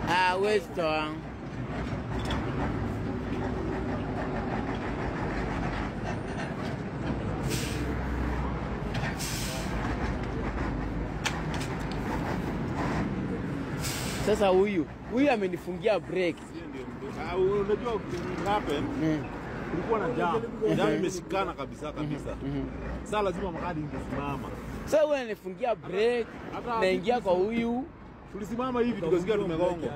Ah, Weston. Sasa huyu amenifungia break. Unajua happen? Kulikuwa na jam. Jam imeshikana kabisa. Sasa lazima magari ingesimama. Sasa wewe unanifungia break, naingia kwa huyu. Tulisimama hivi tukasikia tumegonga.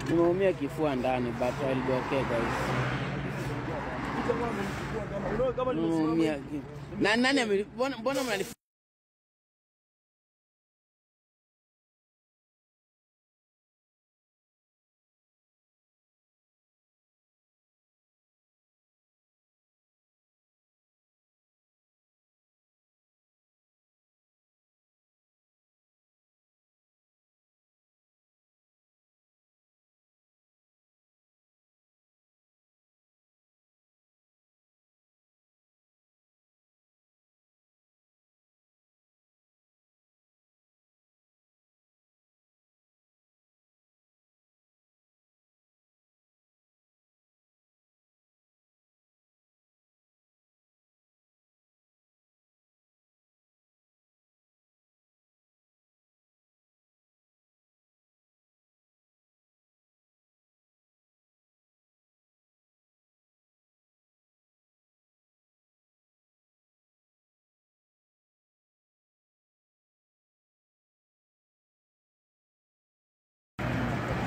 Nimeumia kifua ndani, but I'll be okay guys. Na nani mbona mnani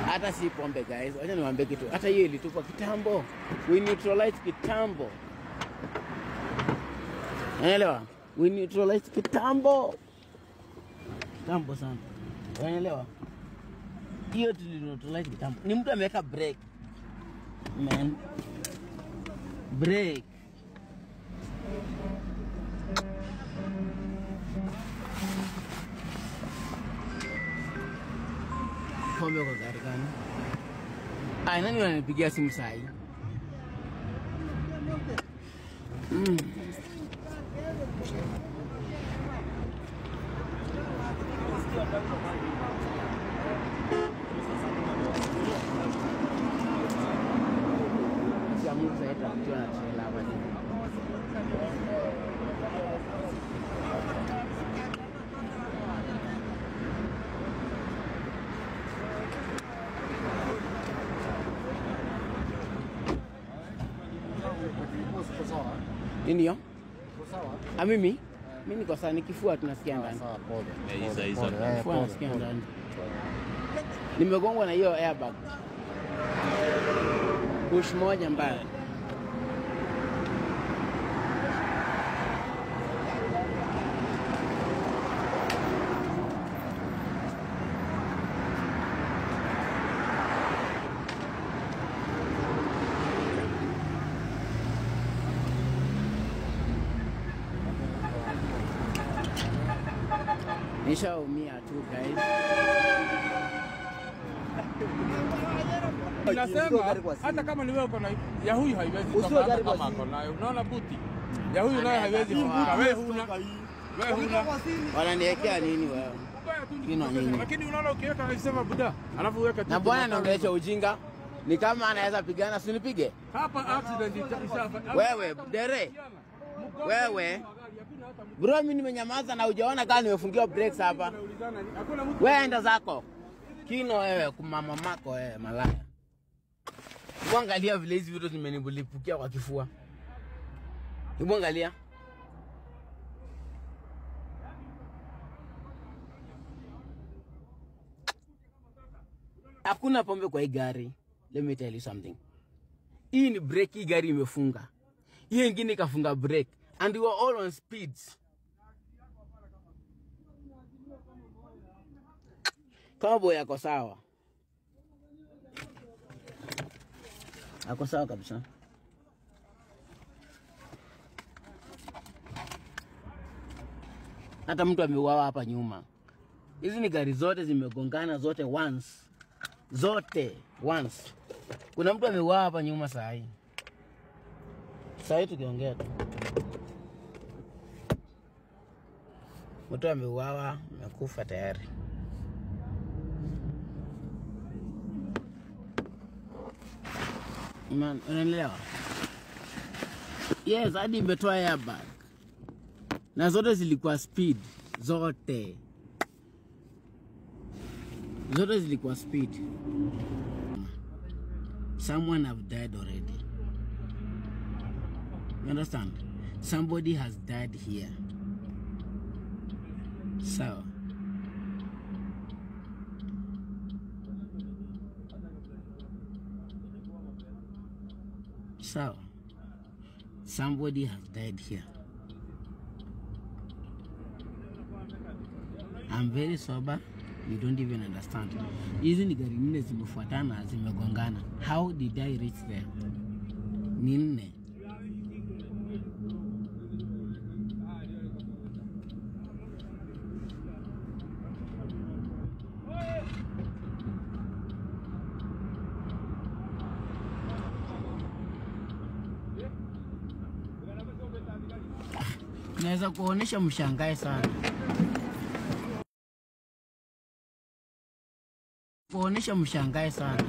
hata si pombe guys. Wacha niwaambie kitu. Hata hiyo ilitupa kitambo. We neutralize kitambo. Unaelewa? We neutralize kitambo. Kitambo sana. Unaelewa? Hiyo neutralize kitambo. Ni mtu ameweka break. Man. Break. Pombe kwa gari gani? Ai, nani wananipigia simu saa hii? Siamu saya tak jual nak trailer apa ni? Nini yo? Mimi niko sawa, nikifua tunasikia ndani. Sawa, pole. Kifua nasikia ndani. Nimegongwa na hiyo airbag. Push moja mbaya. Nishaumia tu guys. Nasema hata kama ni wewe uko na ya huyu haiwezi kutoka kama uko nayo. Unaona buti? Ya huyu nayo haiwezi kutoka. Wewe huna. Wananiwekea nini wewe? Kino nini? Lakini unaona ukiweka haisema buda. Alafu weka tu. Na bwana anaongelesha ujinga. Ni kama anaweza pigana, si nipige. Hapa accident ishafa. Wewe dere. Wewe. Bro, mimi nimenyamaza na hujaona kama nimefungiwa brakes hapa. Wewe enda zako. Kino wewe kumama mako wewe malaya. Uangalia vile hizi vitu zimenibulipukia kwa kifua. Uangalia. Hakuna pombe kwa hii gari. Let me tell you something. Hii ni brake, hii gari imefunga. Hiyo nyingine ikafunga brake. And we were all on speeds. Kabo yako sawa. Ako sawa kabisa. Hata mtu ameuawa hapa nyuma. Hizi ni gari zote zimegongana zote once. zote once. Kuna mtu ameuawa hapa nyuma saa hii. Saa hii tukiongea tu. Mtu ameuawa, amekufa tayari. Man, unaelewa? Yes, hadi imetoa airbag. Na zote zilikuwa speed, zote. Zote zilikuwa speed. Someone have died already. You understand? Somebody has died here. So somebody has died here. I'm very sober. You don't even understand. Hizi ni gari nne zimefuatana, zimegongana. How did I reach there? Ni nne. Naweza kuonesha mshangae sana. Kuonesha mshangae sana.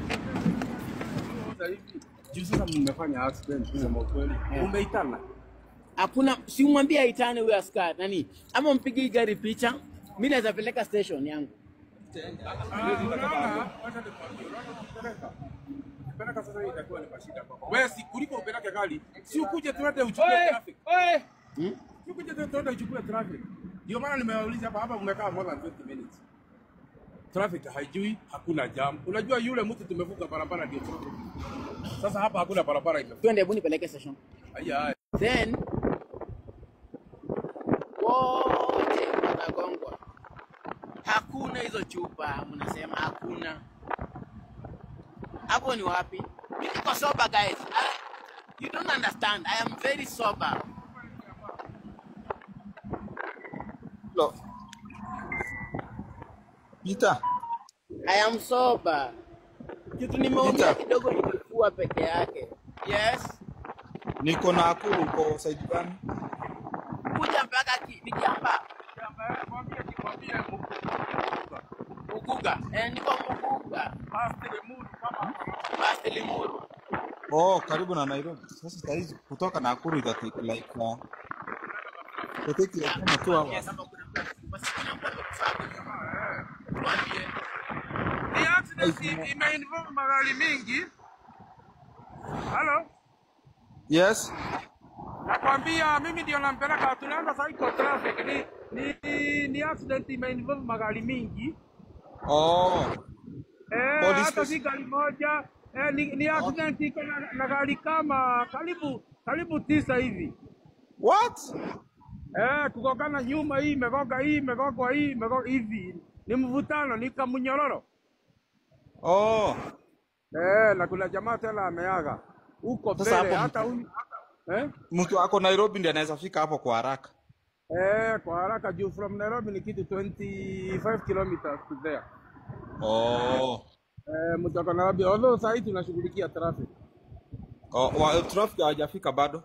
Sasa mmefanya accident kusema ukweli. Umeitana? Hakuna, si umwambie aitane huyo askari nani? Ama mpige gari picha, mimi naweza peleka station yangu. Peleka sasa hii itakuwa ni shida kwako. Wewe si kuliko upeleke gari. Si ukuje tuende uchukue traffic. Si ukuje tuende uchukue traffic. Ndio maana nimewauliza hapa umekaa more than 20 minutes. Traffic haijui, hakuna jam. Unajua yule mtu tumevuka barabara ndio traffic. Sasa hapa hakuna barabara hiyo. Twende, hebu nipeleke station. Haya. Then wote wanagongwa. Hakuna hizo chupa, mnasema hakuna. Hapo ni wapi? Niko sober guys. You don't understand. I am very sober. Hello. Peter. I am sober. Kitu nimeongea kidogo ilikuwa peke yake. Yes. Niko na Nakuru, uko side gani? Kuja mpaka Nikamba. Muguga. Niko Muguga. Past Limuru. Oh, karibu na Nairobi. Sasa hizi kutoka Nakuru itatake like itatake kama 2 hours. Ni accident imeinvolve magari mingi. Hello? Yes. Nakwambia mimi ndio nampeleka, tunaenda cycle traffic. Ni accident imeinvolve magari mingi. Oh. Hata si gari moja. Ni accident iko na gari kama karibu 9 hivi. What? Kugongana nyuma hii, imegonga hii, imegongwa hii, imegonga hivi. Ni mvutano, ni kama mnyororo. Oh. Na kuna jamaa tena ameaga. Huko mbele hata huyu mtu ako Nairobi ndiye anaweza fika hapo kwa haraka. Kwa haraka juu from Nairobi ni kitu 25 kilometers to there. Oh. Mtu ako Nairobi, although sasa tunashughulikia traffic. Traffic hajafika bado?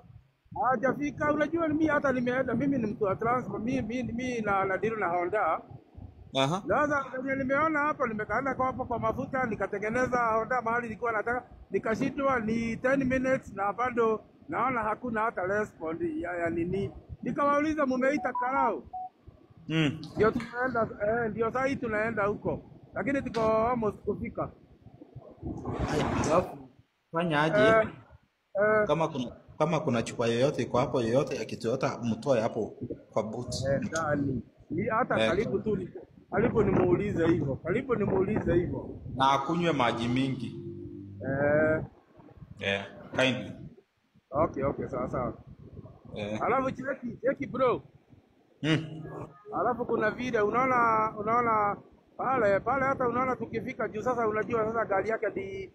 Hajafika, unajua mimi hata nimeenda, mimi ni mtu wa transport, mimi na deal na Honda. Sasa nimeona hapo nimekaenda kwa hapo kwa mafuta nikatengeneza Honda mahali nilikuwa nataka, nikashitwa ni 10 minutes na bado naona hakuna hata respond ya nini. Nikawauliza mumeita karau. Ndio tunaenda ndio sasa tunaenda huko. Lakini tuko almost kufika. Alafu fanya aje? Kama kuna chupa yoyote iko hapo yoyote ya kitu yote mtoe hapo kwa boot. Ndani. Ni hata karibu tu alipo nimuulize hivyo. Karibu nimuulize hivyo. Na akunywe maji mingi. Kindly. Okay, sawa. Alafu cheki bro. Alafu kuna video unaona pale hata unaona tukifika juu sasa, unajua sasa gari yake ni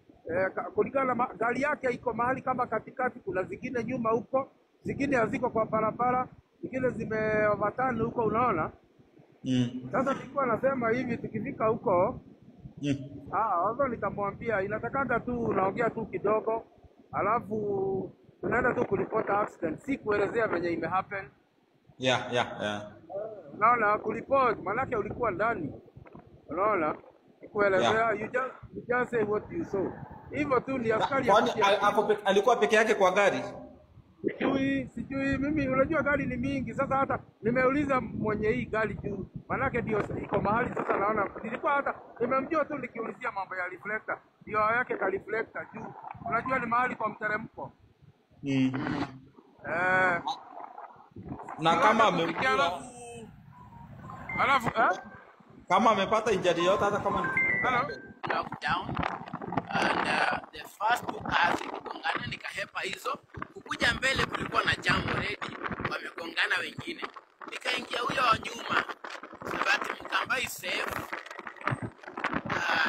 kulingana gari yake iko mahali kama katikati, kuna zingine nyuma huko, zingine haziko kwa barabara, zingine zimeovatana huko, unaona. Sasa tulikuwa nasema hivi tukifika huko Wazo nikamwambia inatakanga tu unaongea tu kidogo, alafu tunaenda tu kuripoti accident, si kuelezea venye ime happen. Unaona, kuripoti manake ulikuwa ndani. Unaona, kuelezea you just say what you saw. Hivyo tu ni askari. Kwani alikuwa peke yake kwa gari? Sijui mimi, unajua gari ni mingi. Sasa hata nimeuliza mwenye hii gari juu, manake ndio iko mahali sasa. Naona nilikuwa hata nimemjua tu nikiulizia mambo ya reflector, ndio yake ka reflector juu, unajua ni mahali kwa mteremko. Na kama amemjua alafu kama amepata injury yote, hata kama ni lockdown and the first two cars ikigongana, nikahepa hizo. Kukuja mbele kulikuwa na jam already, wamegongana wengine, nikaingia huyo wa nyuma, but Mkamba is safe.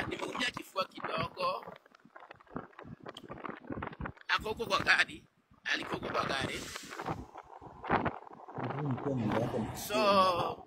Nimeumia kifua kidogo, ako huko kwa gari, alikuwa kwa gari. So